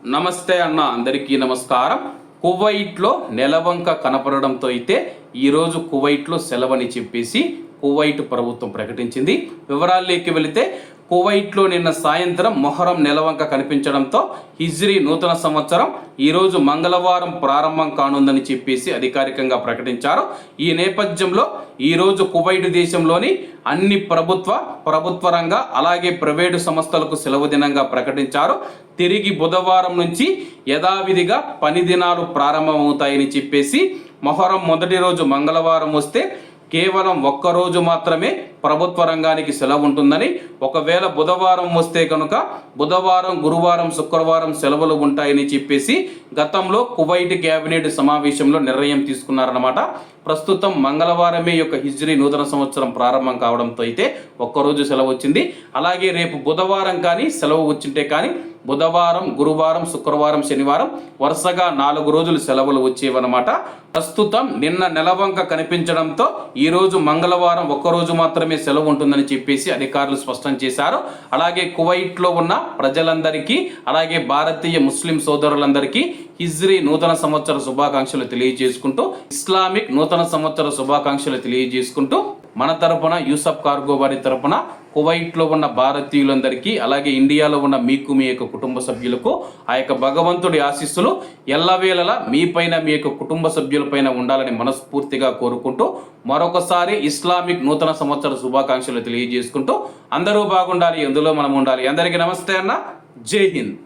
నమస్తే అన్న, అందరికీ నమస్కారం. కువైట్లో నెలవంక కనపడడంతో అయితే ఈరోజు కువైట్లో సెలవని చెప్పేసి కువైట్ ప్రభుత్వం ప్రకటించింది. వివరాల్లోకి వెళితే కువైట్లో నిన్న సాయంత్రం మొహరం నెలవంక కనిపించడంతో హిజ్రీ నూతన సంవత్సరం ఈరోజు మంగళవారం ప్రారంభం కానుందని చెప్పేసి అధికారికంగా ప్రకటించారు. ఈ నేపథ్యంలో ఈరోజు కువైట్ దేశంలోని అన్ని ప్రభుత్వ రంగ అలాగే ప్రైవేటు సంస్థలకు సెలవు దినంగా ప్రకటించారు. తిరిగి బుధవారం నుంచి యథావిధిగా పని దినాలు ప్రారంభమవుతాయని చెప్పేసి మొహరం మొదటి రోజు మంగళవారం వస్తే కేవలం ఒక్కరోజు మాత్రమే ప్రభుత్వ రంగానికి సెలవు ఉంటుందని, ఒకవేళ బుధవారం వస్తే కనుక బుధవారం, గురువారం, శుక్రవారం సెలవులు ఉంటాయని చెప్పేసి గతంలో కువైట్ కేబినెట్ సమావేశంలో నిర్ణయం తీసుకున్నారన్నమాట. ప్రస్తుతం మంగళవారమే యొక్క హిజ్రీ నూతన సంవత్సరం ప్రారంభం కావడంతో అయితే ఒక్కరోజు సెలవు వచ్చింది. అలాగే రేపు బుధవారం కానీ సెలవు వచ్చింటే కానీ బుధవారం, గురువారం, శుక్రవారం, శనివారం వరుసగా 4 రోజులు సెలవులు వచ్చేవన్నమాట. ప్రస్తుతం నిన్న నెలవంక కనిపించడంతో ఈరోజు మంగళవారం ఒక్కరోజు మాత్రమే సెలవు ఉంటుందని చెప్పేసి అధికారులు స్పష్టం చేశారు. అలాగే కువైట్లో ఉన్న ప్రజలందరికీ అలాగే భారతీయ ముస్లిం సోదరులందరికీ హిజ్రీ నూతన సంవత్సర శుభాకాంక్షలు తెలియజేసుకుంటూ, ఇస్లామిక్ నూతన సంవత్సర శుభాకాంక్షలు తెలియజేసుకుంటూ మన తరపున యూసఫ్ కార్గో వారి తరపున కువైట్లో ఉన్న భారతీయులందరికీ అలాగే ఇండియాలో ఉన్న మీకు, మీ యొక్క కుటుంబ సభ్యులకు ఆ యొక్క భగవంతుడి ఆశీస్సులు ఎల్లవేళలా మీపైన, మీ యొక్క కుటుంబ సభ్యులపైన ఉండాలని మనస్ఫూర్తిగా కోరుకుంటూ మరొకసారి ఇస్లామిక్ నూతన సంవత్సర శుభాకాంక్షలు తెలియజేసుకుంటూ అందరూ బాగుండాలి, ఎందులో మనం ఉండాలి. అందరికీ నమస్తే అన్న, జై హింద్.